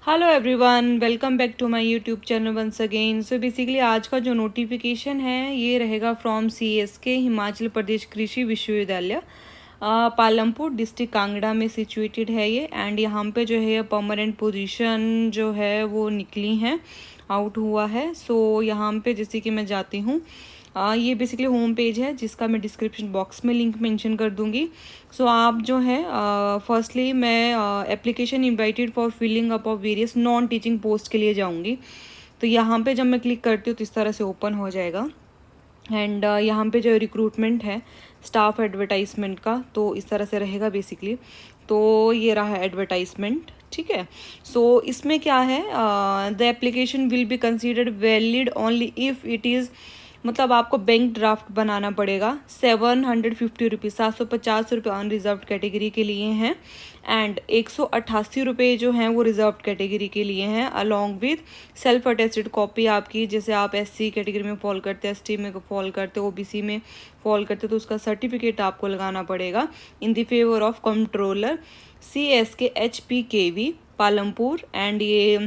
Hello everyone, welcome back to my YouTube channel once again. So basically आज का जो notification है ये रहेगा फ्रॉम CSK हिमाचल प्रदेश कृषि विश्वविद्यालय, पालमपुर डिस्ट्रिक्ट कांगड़ा में सिचुएटेड है ये। एंड यहाँ पे जो है परमानेंट पोजीशन जो है वो निकली है, आउट हुआ है। सो यहाँ पे जैसे कि मैं जाती हूँ, ये बेसिकली होम पेज है जिसका मैं डिस्क्रिप्शन बॉक्स में लिंक मेंशन कर दूंगी। सो आप जो है फर्स्टली मैं application invited for filling up of various non teaching post के लिए जाऊंगी। तो यहाँ पे जब मैं क्लिक करती हूँ तो इस तरह से ओपन हो जाएगा। एंड यहाँ पे जो रिक्रूटमेंट है स्टाफ एडवर्टाइजमेंट का, तो इस तरह से रहेगा बेसिकली। तो ये रहा एडवर्टाइजमेंट, ठीक है। सो इसमें क्या है, the application will be considered valid only if it is, मतलब आपको बैंक ड्राफ्ट बनाना पड़ेगा। 750 रुपीज़, 750 रुपये अनरिजर्व कैटेगरी के लिए हैं। एंड 188 रुपये जो हैं वो रिजर्व कैटेगरी के लिए हैं, along with self attested copy आपकी। जैसे आप SC कैटेगरी में फॉल करते हैं, ST में फॉल करते हो, OBC में फॉल करते तो उसका सर्टिफिकेट आपको लगाना पड़ेगा in the favour of controller CSK HPKV Palampur. And ये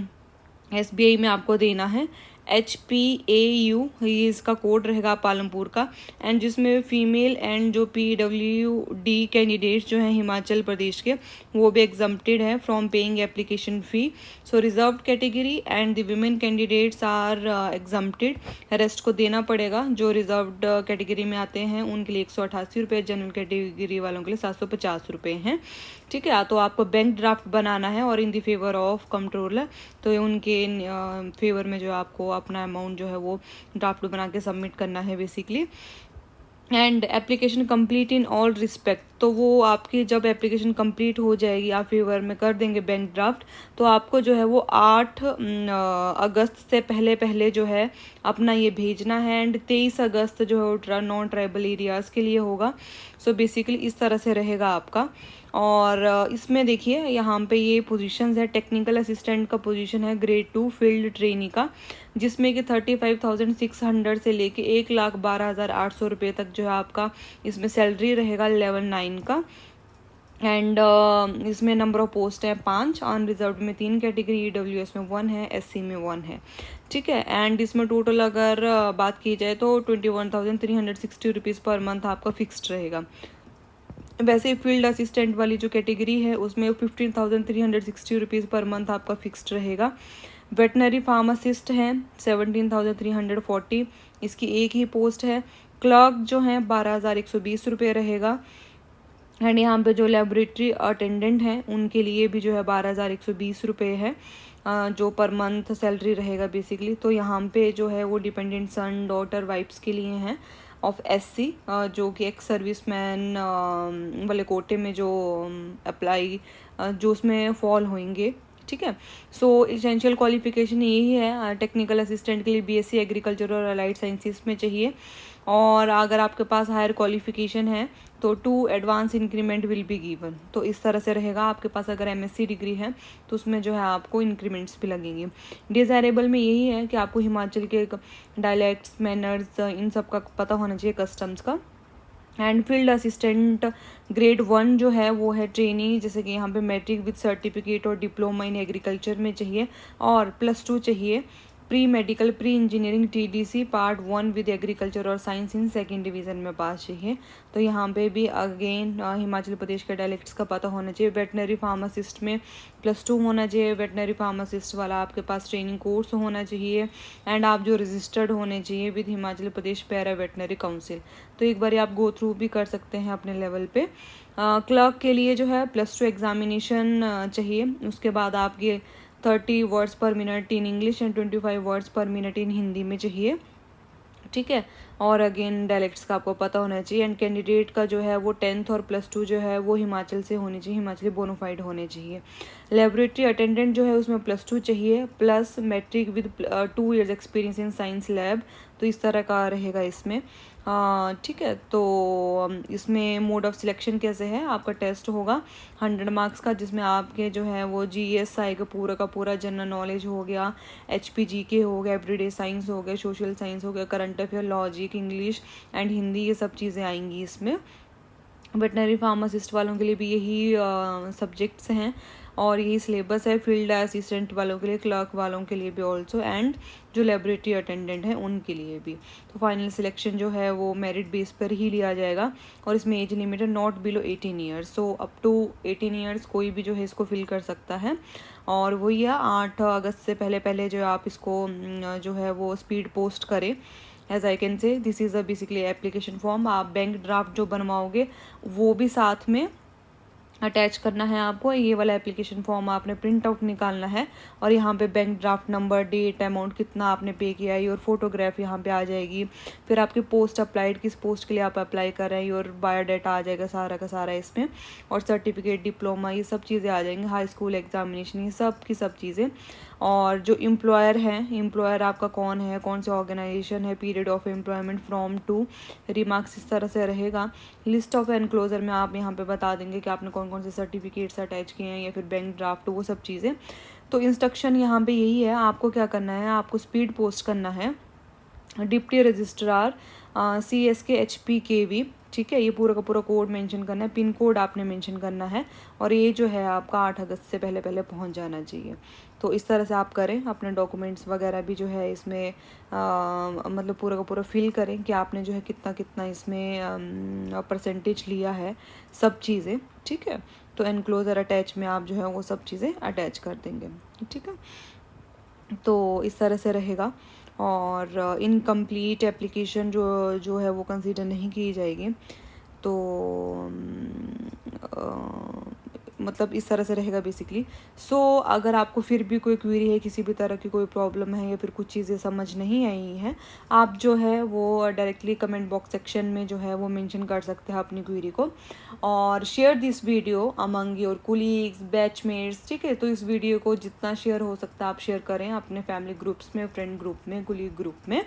SBI में आपको देना है HPAU, ये इसका कोड रहेगा पालमपुर का। एंड जिसमें फीमेल एंड जो PWD कैंडिडेट्स जो हैं हिमाचल प्रदेश के, वो भी एग्जम्प्टेड है from paying application fee. So reserved category and the women candidates are exempted, rest को देना पड़ेगा। जो रिजर्व्ड कैटेगरी में आते हैं उनके लिए 188 रुपये, जनरल कैटेगरी वालों के लिए 750 रुपये हैं, ठीक है। तो आपको बैंक ड्राफ्ट बनाना है और in the favour of controller, तो उनके फेवर में जो आपको अपना अमाउंट जो है वो ड्राफ्ट बना के सबमिट करना है basically. And application complete in all respect, तो वो आपकी जब एप्लीकेशन कंप्लीट हो जाएगी, आप फेवर में कर देंगे बैंक ड्राफ्ट, तो आपको जो है वो 8 अगस्त से पहले पहले जो है अपना ये भेजना है। एंड 23 अगस्त जो है वो नॉन ट्राइबल एरियाज़ के लिए होगा। सो बेसिकली इस तरह से रहेगा आपका। और इसमें देखिए यहाँ पे ये पोजीशंस है, टेक्निकल असिस्टेंट का पोजीशन है ग्रेड 2 फील्ड ट्रेनी का, जिसमें कि 35,600 से लेके 1,12,800 रुपये तक जो है आपका इसमें सैलरी रहेगा लेवल 9 का। एंड इसमें नंबर ऑफ पोस्ट है 5, अनरिजर्व में 3 कैटेगरी, EWS में 1 है, SC में 1 है, ठीक है। एंड इसमें टोटल अगर बात की जाए तो 21,360 रुपीज़ पर मंथ आपका फिक्स्ड रहेगा। वैसे फील्ड असिस्टेंट वाली जो कैटेगरी है उसमें 15,360 रुपीज़ पर मंथ आपका फिक्स्ड रहेगा। वेटनरी फार्मासिस्ट हैं 17,340, इसकी एक ही पोस्ट है। क्लर्क जो है 12,120 रुपये रहेगा। एंड यहाँ पे जो लेबोरेटरी अटेंडेंट हैं उनके लिए भी जो है 12,120 रुपये है, जो पर मंथ सैलरी रहेगा बेसिकली। तो यहाँ पे जो है वो डिपेंडेंट सन डॉटर वाइफ्स के लिए हैं ऑफ SC, जो कि एक्स सर्विसमैन वाले कोटे में जो अप्लाई जो उसमें फॉल होंगे, ठीक है। सो इसेंशियल क्वालिफिकेशन यही है, टेक्निकल असिस्टेंट के लिए BSc एग्रीकल्चर और अलाइड साइंसेस में चाहिए। और अगर आपके पास हायर क्वालिफिकेशन है तो 2 advance increment will be given. तो इस तरह से रहेगा। आपके पास अगर MSc डिग्री है तो उसमें जो है आपको इंक्रीमेंट्स भी लगेंगे। डिज़ायरेबल में यही है कि आपको हिमाचल के डायलैक्ट्स, मैनर्स, इन सब का पता होना चाहिए, कस्टम्स का। एंड फील्ड असिस्टेंट ग्रेड 1 जो है वो है ट्रेनी, जैसे कि यहाँ पे मैट्रिक विद सर्टिफिकेट और डिप्लोमा इन एग्रीकल्चर में चाहिए, और +2 चाहिए। Pre medical, pre engineering TDC part 1 with agriculture और साइंस इन सेकेंड डिवीज़न में पास चाहिए। तो यहाँ पे भी अगेन हिमाचल प्रदेश के डायलेक्ट्स का पता होना चाहिए। वेटनरी फार्मासिस्ट में +2 होना चाहिए, वेटनरी फार्मासिस्ट वाला आपके पास ट्रेनिंग कोर्स होना चाहिए। एंड आप जो रजिस्टर्ड होने चाहिए with Himachal Pradesh para veterinary council. तो एक बार आप गो थ्रू भी कर सकते हैं अपने लेवल पे। क्लर्क के लिए जो है +2 एग्जामिनेशन चाहिए। उसके बाद आपके 30 वर्ड्स पर minute in English and 25 words पर मिनट इन हिंदी में चाहिए, ठीक है। और अगेन डायलेक्ट्स का आपको पता होना चाहिए। एंड कैंडिडेट का जो है वो 10th और +2 जो है वो हिमाचल से होनी चाहिए, हिमाचली बोनोफाइड होने चाहिए। लेबोरेटरी अटेंडेंट जो है उसमें +2 चाहिए, plus matric with 2 years experience in science lab. तो इस तरह का रहेगा इसमें, ठीक है। तो इसमें मोड ऑफ सिलेक्शन कैसे है, आपका टेस्ट होगा 100 मार्क्स का, जिसमें आपके जो है वो GS आएगा, पूरा का पूरा जनरल नॉलेज हो गया, HPGK हो गया, एवरीडे साइंस हो गया, सोशल साइंस हो गया, current affair, logic, English and Hindi, ये सब चीज़ें आएंगी इसमें। वेटनरी फार्मासिस्ट वालों के लिए भी यही सब्जेक्ट्स हैं। और यही सिलेबस है फील्ड असिस्टेंट वालों के लिए, क्लर्क वालों के लिए भी ऑल्सो, एंड जो लेबोरेटरी अटेंडेंट हैं उनके लिए भी। तो फाइनल सिलेक्शन जो है वो मेरिट बेस पर ही लिया जाएगा, और इसमें एज लिमिट है not below 18 years. So up to 18 years कोई भी जो है इसको फिल कर सकता है। और वही है 8 अगस्त से पहले पहले जो आप इसको जो है वो स्पीड पोस्ट करें। As I can say this is a basically application form. आप बैंक ड्राफ्ट जो बनवाओगे वो भी साथ में अटैच करना है आपको। ये वाला एप्लीकेशन फॉर्म आपने प्रिंट आउट निकालना है, और यहाँ पे bank draft number, date, amount कितना आपने पे किया है, और फोटोग्राफ यहाँ पे आ जाएगी। फिर आपकी पोस्ट अप्लाइड, किस पोस्ट के लिए आप अप्लाई कर रहे हैं, और बायोडाटा आ जाएगा सारा का सारा इसमें, और सर्टिफिकेट, डिप्लोमा, ये सब चीज़ें आ जाएंगी, हाई स्कूल एग्जामिनेशन, ये सब की सब चीज़ें। और जो एम्प्लॉयर है, एम्प्लॉयर आपका कौन है, कौन सा ऑर्गेनाइजेशन है, period of employment from to, remarks इस तरह से रहेगा। लिस्ट ऑफ एनक्लोजर में आप यहाँ पे बता देंगे कि आपने कौन कौन से सर्टिफिकेट्स अटैच किए हैं, या फिर बैंक ड्राफ्ट, वो सब चीज़ें। तो इंस्ट्रक्शन यहाँ पे यही है, आपको क्या करना है, आपको स्पीड पोस्ट करना है deputy registrar CSK HP KV, ठीक है। ये पूरा का पूरा कोड मेंशन करना है, पिन कोड आपने मेंशन करना है, और ये जो है आपका 8 अगस्त से पहले पहले पहुंच जाना चाहिए। तो इस तरह से आप करें, अपने डॉक्यूमेंट्स वगैरह भी जो है इसमें मतलब पूरा का पूरा फिल करें कि आपने जो है कितना कितना इसमें परसेंटेज लिया है, सब चीज़ें, ठीक है। तो एनक्लोजर अटैच में आप जो है वो सब चीज़ें अटैच कर देंगे, ठीक है। तो इस तरह से रहेगा। और इनकम्प्लीट एप्लीकेशन जो है वो कंसीडर नहीं की जाएगी। तो मतलब इस तरह से रहेगा बेसिकली। सो अगर आपको फिर भी कोई क्वेरी है, किसी भी तरह की कोई प्रॉब्लम है, या फिर कुछ चीज़ें समझ नहीं आई हैं, आप जो है वो डायरेक्टली कमेंट बॉक्स सेक्शन में जो है वो मेंशन कर सकते हैं अपनी क्वेरी को। और share this video among your colleagues, batchmates, ठीक है। तो इस वीडियो को जितना शेयर हो सकता है आप शेयर करें अपने फैमिली ग्रुप्स में, फ्रेंड ग्रुप में, कुलीग ग्रुप में,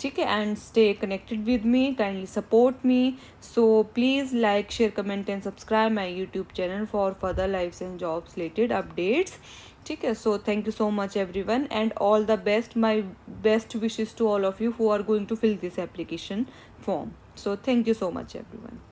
ठीक है। And stay connected with me, kindly support me. So please like, share, comment and subscribe my YouTube channel for further life's and jobs related updates, ठीक है। So thank you so much everyone, and all the best, my best wishes to all of you who are going to fill this application form. So thank you so much everyone.